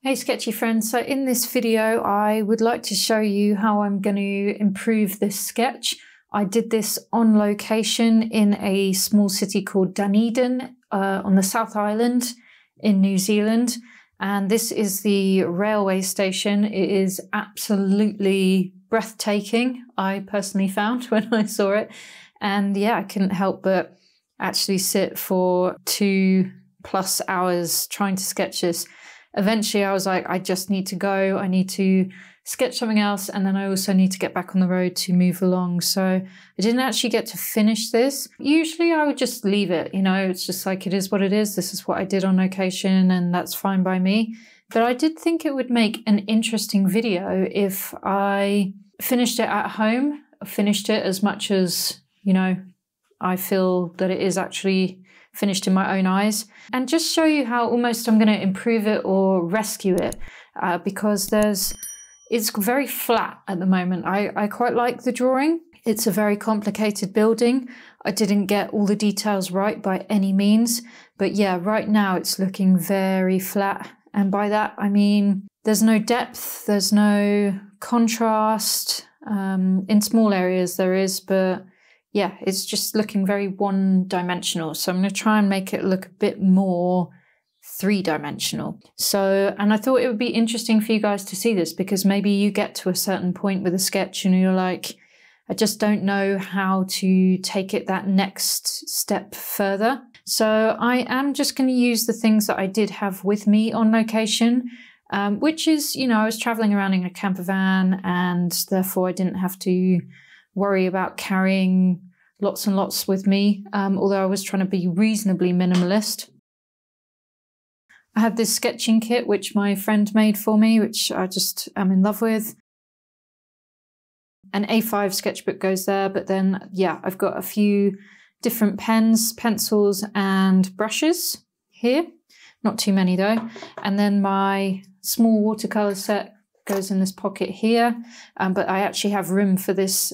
Hey sketchy friends, so in this video I would like to show you how I'm going to improve this sketch. I did this on location in a small city called Dunedin on the South Island in New Zealand, and this is the railway station. It is absolutely breathtaking, I personally found when I saw it, and yeah, I couldn't help but actually sit for 2+ hours trying to sketch this. Eventually I was like, I just need to go, I need to sketch something else, and then I also need to get back on the road to move along. So I didn't actually get to finish this. Usually I would just leave it, you know, it's just like, it is what it is. This is what I did on location and that's fine by me. But I did think it would make an interesting video if I finished it at home, finished it as much as, you know, I feel that it is actually finished in my own eyes, and just show you how almost I'm going to improve it or rescue it because it's very flat at the moment. I quite like the drawing. It's a very complicated building. I didn't get all the details right by any means, but yeah, right now it's looking very flat, and by that I mean there's no depth, there's no contrast. In small areas there is, but yeah, it's just looking very one-dimensional. So I'm going to try and make it look a bit more three-dimensional. So, and I thought it would be interesting for you guys to see this, because maybe you get to a certain point with a sketch and you're like, I just don't know how to take it that next step further. So I am just going to use the things that I did have with me on location, which is, you know, I was traveling around in a camper van and therefore I didn't have to worry about carrying lots and lots with me, although I was trying to be reasonably minimalist. I had this sketching kit which my friend made for me, which I just am in love with. An A5 sketchbook goes there, but then yeah, I've got a few different pens, pencils and brushes here. Not too many though. And then my small watercolor set goes in this pocket here, but I actually have room for this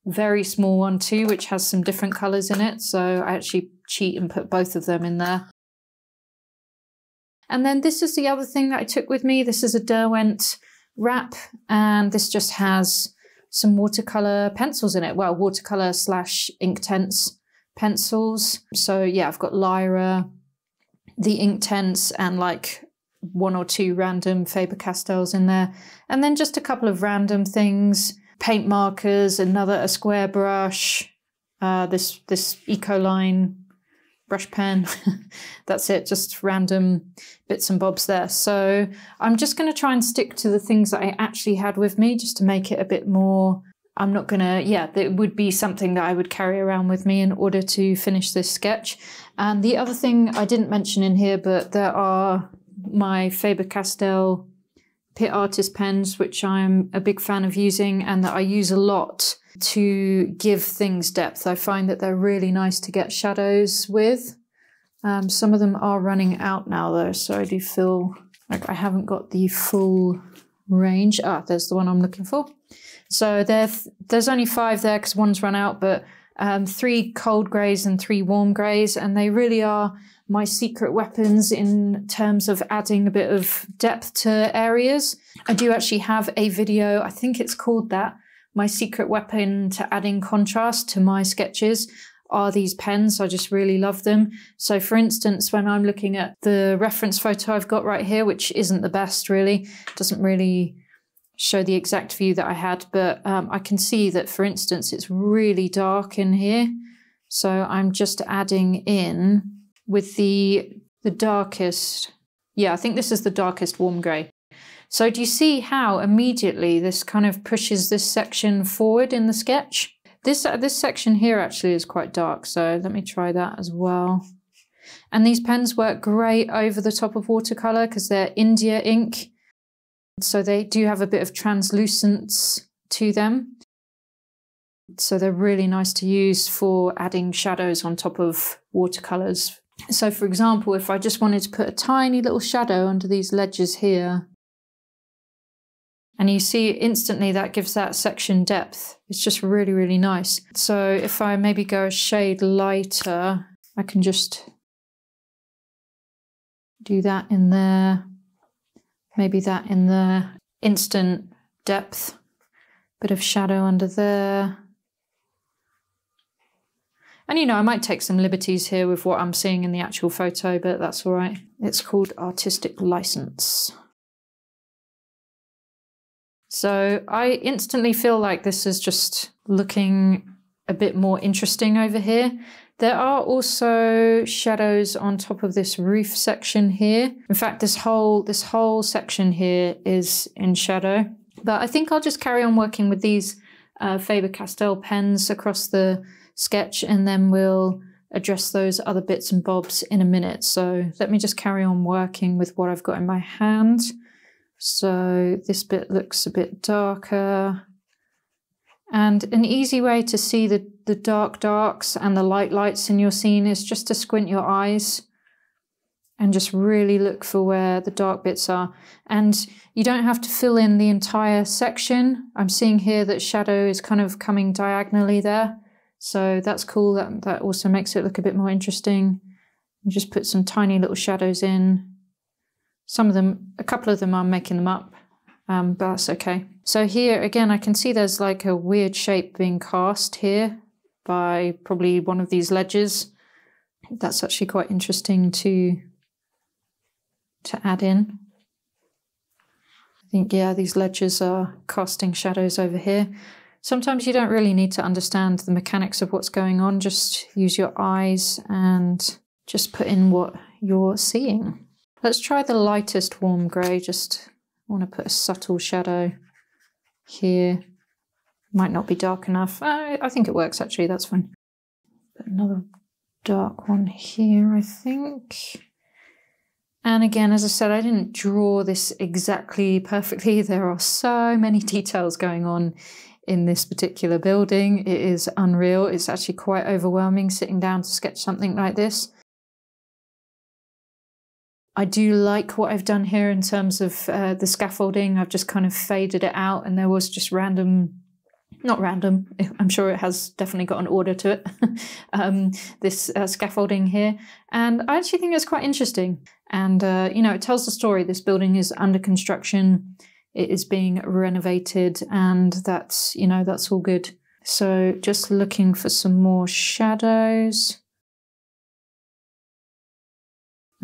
very small one too, which has some different colors in it. So I actually cheat and put both of them in there. And then this is the other thing that I took with me. This is a Derwent wrap, and this just has some watercolor pencils in it. Well, watercolor / Inktense pencils. So yeah, I've got Lyra, the Inktense, and like 1 or 2 random Faber-Castells in there. And then just a couple of random things. Paint markers, a square brush, this Ecoline brush pen. That's it, just random bits and bobs there. So I'm just going to try and stick to the things that I actually had with me, just to make it a bit more, I'm not going to, yeah, it would be something that I would carry around with me in order to finish this sketch. And the other thing I didn't mention in here, but there are my Faber-Castell Pit Artist pens, which I'm a big fan of using and that I use a lot to give things depth. I find that they're really nice to get shadows with. Some of them are running out now though, so I do feel like I haven't got the full range. Ah, there's the one I'm looking for. So there's only 5 there because one's run out, but 3 cold greys and 3 warm greys, and they really are my secret weapons in terms of adding a bit of depth to areas. I do actually have a video, I think it's called that, my secret weapon to adding contrast to my sketches are these pens. I just really love them. So for instance, when I'm looking at the reference photo I've got right here, which isn't the best really, doesn't really show the exact view that I had, but I can see that, for instance, it's really dark in here. So I'm just adding in with the darkest, yeah, I think this is the darkest warm grey. So do you see how immediately this kind of pushes this section forward in the sketch? This section here actually is quite dark, so let me try that as well. And these pens work great over the top of watercolour because they're India ink, so they do have a bit of translucence to them. So they're really nice to use for adding shadows on top of watercolours. So for example, if I just wanted to put a tiny little shadow under these ledges here, and you see instantly that gives that section depth. It's just really, really nice. So if I maybe go a shade lighter, I can just do that in there. Maybe that in the instant depth. Bit of shadow under there. And you know, I might take some liberties here with what I'm seeing in the actual photo, but that's all right. It's called artistic license. So I instantly feel like this is just looking a bit more interesting over here. There are also shadows on top of this roof section here. In fact, this whole section here is in shadow. But I think I'll just carry on working with these Faber-Castell pens across the sketch, and then we'll address those other bits and bobs in a minute. So let me just carry on working with what I've got in my hand. So this bit looks a bit darker. And an easy way to see the darks and the lights in your scene is just to squint your eyes and just really look for where the dark bits are. And you don't have to fill in the entire section. I'm seeing here that shadow is kind of coming diagonally there. So that's cool. That also makes it look a bit more interesting. You just put some tiny little shadows in. Some of them, a couple of them, I'm making them up, but that's okay. So here again, I can see there's like a weird shape being cast here by probably one of these ledges. That's actually quite interesting to add in. I think, yeah, these ledges are casting shadows over here. Sometimes you don't really need to understand the mechanics of what's going on. Just use your eyes and just put in what you're seeing. Let's try the lightest warm grey. Just want to put a subtle shadow here. Might not be dark enough. I think it works actually, that's fine. Put another dark one here, I think. And again, as I said, I didn't draw this exactly perfectly. There are so many details going on in this particular building. It is unreal. It's actually quite overwhelming sitting down to sketch something like this. I do like what I've done here in terms of the scaffolding. I've just kind of faded it out, and there was just random, not random, I'm sure it has definitely got an order to it, this scaffolding here. And I actually think it's quite interesting. And, you know, it tells the story. This building is under construction. It is being renovated, and that's, you know, that's all good. So just looking for some more shadows.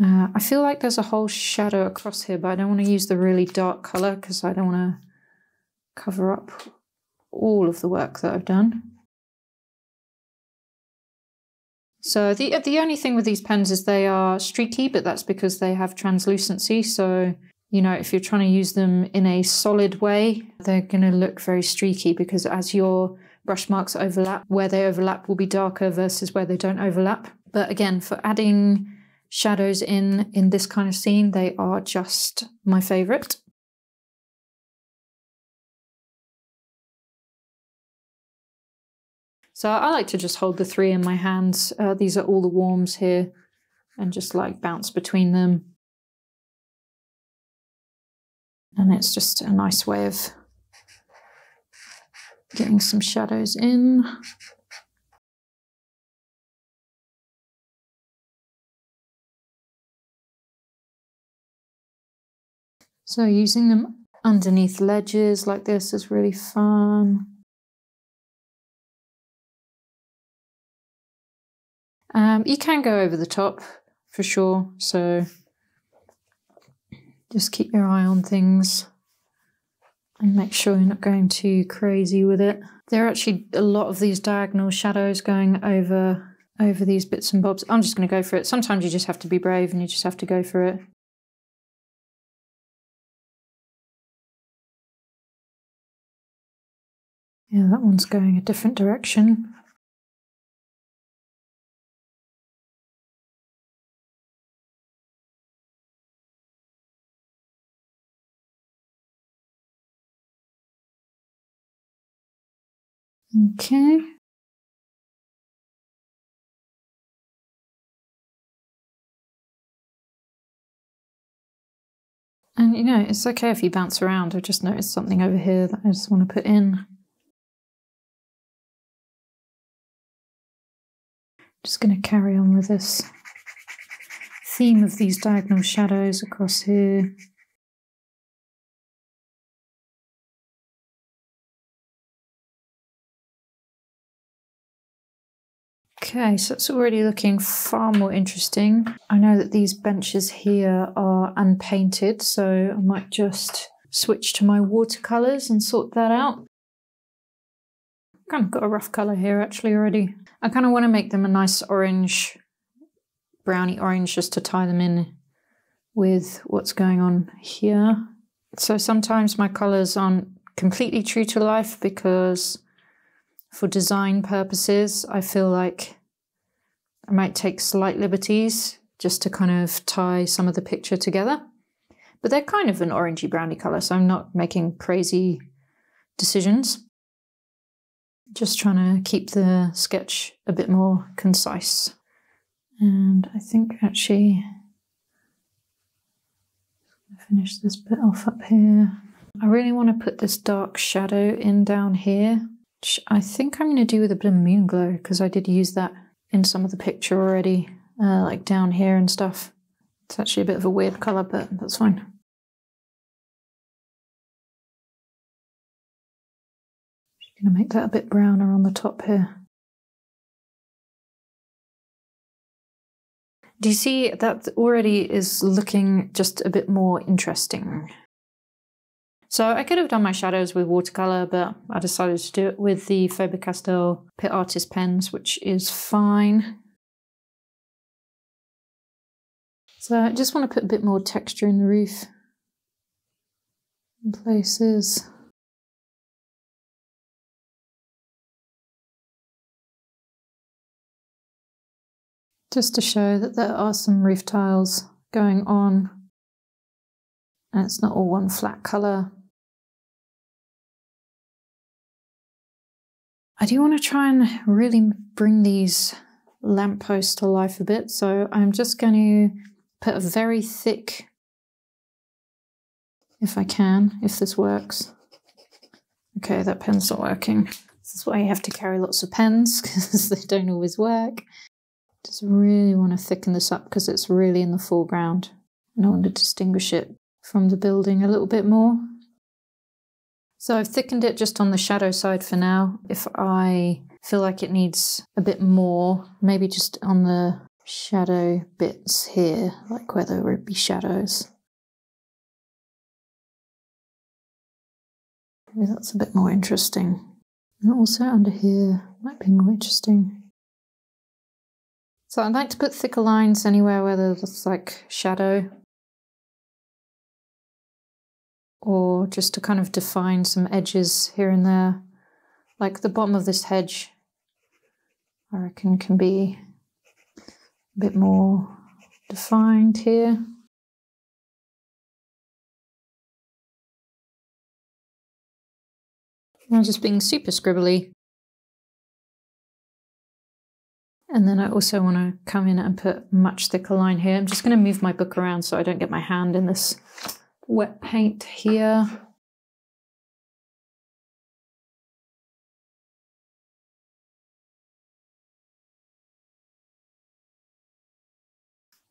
I feel like there's a whole shadow across here, but I don't want to use the really dark colour because I don't want to cover up all of the work that I've done. So the only thing with these pens is they are streaky, but that's because they have translucency. So, you know, if you're trying to use them in a solid way, they're going to look very streaky, because as your brush marks overlap, where they overlap will be darker versus where they don't overlap. But again, for adding shadows in this kind of scene, they are just my favourite. So I like to just hold the three in my hands. These are all the warms here, and just like bounce between them. And it's just a nice way of getting some shadows in. So using them underneath ledges like this is really fun. You can go over the top for sure, so just keep your eye on things and make sure you're not going too crazy with it. There are actually a lot of these diagonal shadows going over these bits and bobs. I'm just going to go for it. Sometimes you just have to be brave and you just have to go for it. Yeah, that one's going a different direction. Okay. And you know, it's okay if you bounce around. I just noticed something over here that I just want to put in. Just going to carry on with this theme of these diagonal shadows across here. Okay, so it's already looking far more interesting. I know that these benches here are unpainted, so I might just switch to my watercolours and sort that out. Kind of got a rough colour here actually already. I kind of want to make them a nice orange, browny orange, just to tie them in with what's going on here. So sometimes my colours aren't completely true to life because for design purposes, I feel like I might take slight liberties just to kind of tie some of the picture together. But they're kind of an orangey browny colour, so I'm not making crazy decisions. Just trying to keep the sketch a bit more concise. And I think actually, finish this bit off up here. I really want to put this dark shadow in down here, which I think I'm going to do with a bit of moon glow, because I did use that in some of the picture already, like down here and stuff. It's actually a bit of a weird colour, but that's fine. I'm going to make that a bit browner on the top here. Do you see that already is looking just a bit more interesting? So I could have done my shadows with watercolour, but I decided to do it with the Faber-Castell Pit Artist pens, which is fine. So I just want to put a bit more texture in the roof in places. Just to show that there are some roof tiles going on and it's not all one flat colour. I do want to try and really bring these lampposts to life a bit, so I'm just going to put a very thick, if I can, if this works. Okay, that pen's not working. This is why you have to carry lots of pens, because they don't always work. Just really want to thicken this up because it's really in the foreground and I want to distinguish it from the building a little bit more. So I've thickened it just on the shadow side for now. If I feel like it needs a bit more, maybe just on the shadow bits here, like where there would be shadows. Maybe that's a bit more interesting. And also under here might be more interesting. So I'd like to put thicker lines anywhere where there's like shadow, or just to kind of define some edges here and there. Like the bottom of this hedge, I reckon can be a bit more defined here. I'm just being super scribbly. And then I also want to come in and put a much thicker line here. I'm just going to move my book around so I don't get my hand in this wet paint here.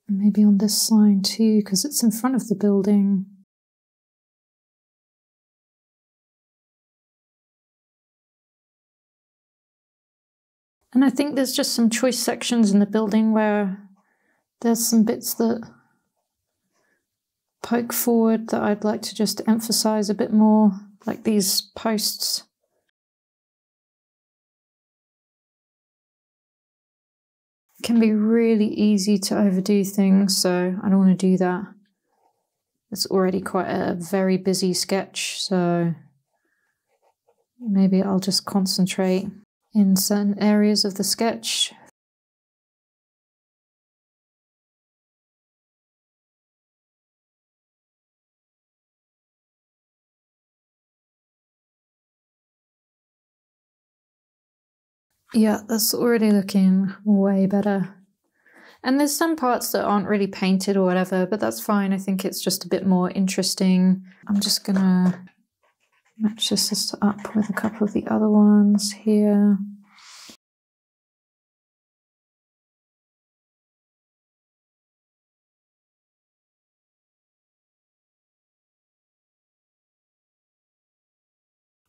Maybe on this line too, because it's in front of the building. And I think there's just some choice sections in the building where there's some bits that poke forward that I'd like to just emphasize a bit more, like these posts. It can be really easy to overdo things, so I don't want to do that. It's already quite a very busy sketch, so maybe I'll just concentrate in certain areas of the sketch. Yeah, that's already looking way better. And there's some parts that aren't really painted or whatever, but that's fine. I think it's just a bit more interesting. I'm just gonna match this up with a couple of the other ones here.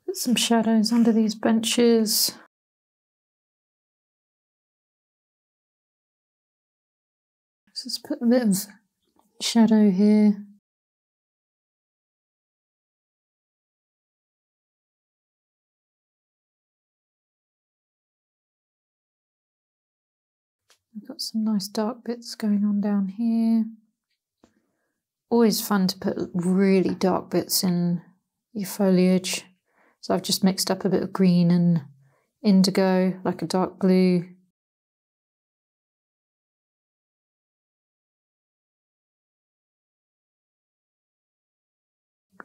Put some shadows under these benches. Let's put a bit of shadow here. We've got some nice dark bits going on down here. Always fun to put really dark bits in your foliage. So I've just mixed up a bit of green and indigo, like a dark blue.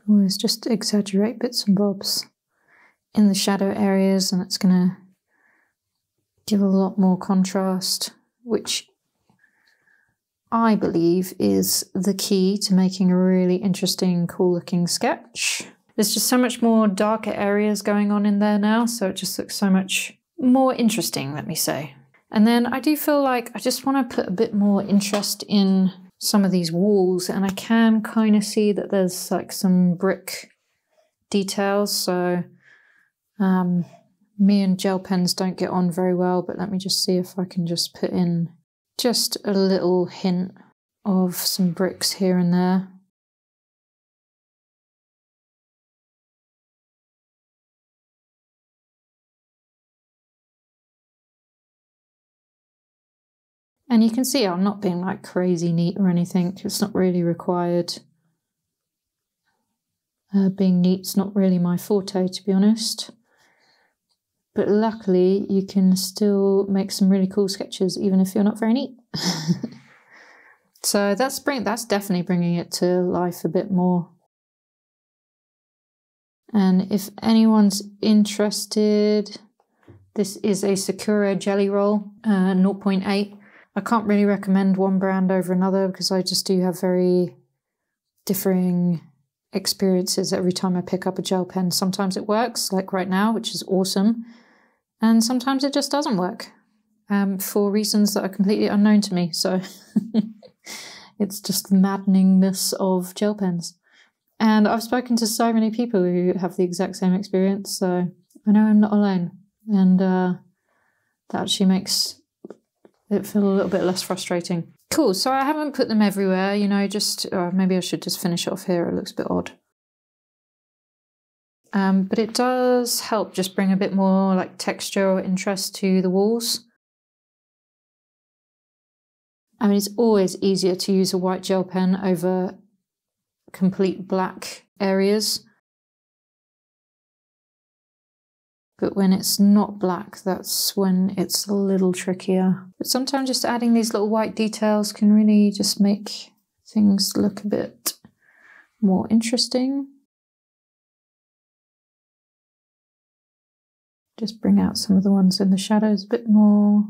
Always just exaggerate bits and bobs in the shadow areas, and it's going to give a lot more contrast, which I believe is the key to making a really interesting, cool looking sketch. There's just so much more darker areas going on in there now, so it just looks so much more interesting, let me say. And then I do feel like I just want to put a bit more interest in some of these walls, and I can kind of see that there's like some brick details, so me and gel pens don't get on very well, but let me just see if I can just put in just a little hint of some bricks here and there. And you can see I'm not being like crazy neat or anything. It's not really required. Being neat's not really my forte, to be honest. But luckily you can still make some really cool sketches even if you're not very neat. So that's definitely bringing it to life a bit more. And if anyone's interested, this is a Sakura jelly roll, 0.8. I can't really recommend one brand over another because I just do have very differing experiences every time I pick up a gel pen. Sometimes it works, like right now, which is awesome. And sometimes it just doesn't work for reasons that are completely unknown to me. So it's just the maddeningness of gel pens. And I've spoken to so many people who have the exact same experience, so I know I'm not alone. And that actually makes it feel a little bit less frustrating. Cool, so I haven't put them everywhere, you know, just maybe I should just finish off here. It looks a bit odd. But it does help just bring a bit more like texture or interest to the walls. I mean, it's always easier to use a white gel pen over complete black areas. But when it's not black, that's when it's a little trickier. But sometimes just adding these little white details can really just make things look a bit more interesting. Just bring out some of the ones in the shadows a bit more.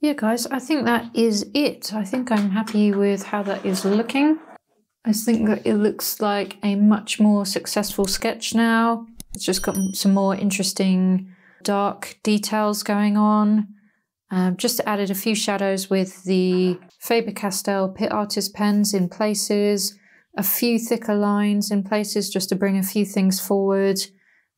Yeah, guys, I think that is it. I think I'm happy with how that is looking. I think that it looks like a much more successful sketch now. It's just got some more interesting dark details going on. Just added a few shadows with the Faber-Castell Pit Artist pens in places, a few thicker lines in places just to bring a few things forward,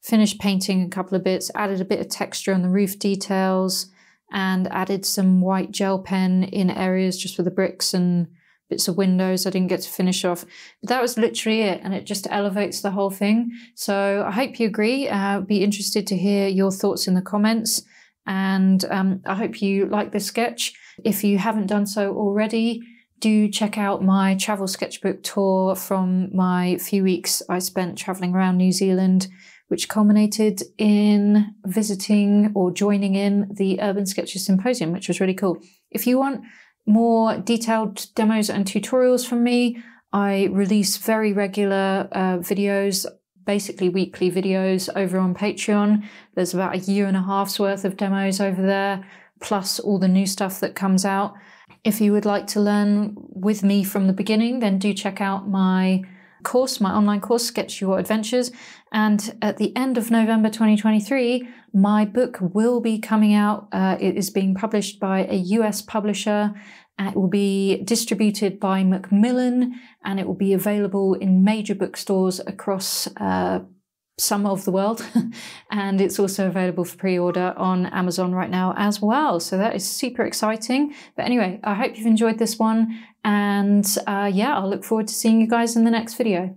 finished painting a couple of bits, added a bit of texture on the roof details, and added some white gel pen in areas just for the bricks and bits of windows I didn't get to finish off. But that was literally it, and it just elevates the whole thing. So I hope you agree. I'd be interested to hear your thoughts in the comments, and I hope you like this sketch. If you haven't done so already, do check out my travel sketchbook tour from my few weeks I spent traveling around New Zealand, which culminated in visiting or joining in the Urban Sketches Symposium, which was really cool. If you want more detailed demos and tutorials from me, I release very regular videos, basically weekly videos over on Patreon. There's about 1.5 years worth of demos over there, plus all the new stuff that comes out. If you would like to learn with me from the beginning, then do check out my course, my online course, Sketchy Adventures. And at the end of November 2023, my book will be coming out. It is being published by a US publisher. It will be distributed by Macmillan, and it will be available in major bookstores across some of the world. And it's also available for pre-order on Amazon right now as well. So that is super exciting. But anyway, I hope you've enjoyed this one. And yeah, I'll look forward to seeing you guys in the next video.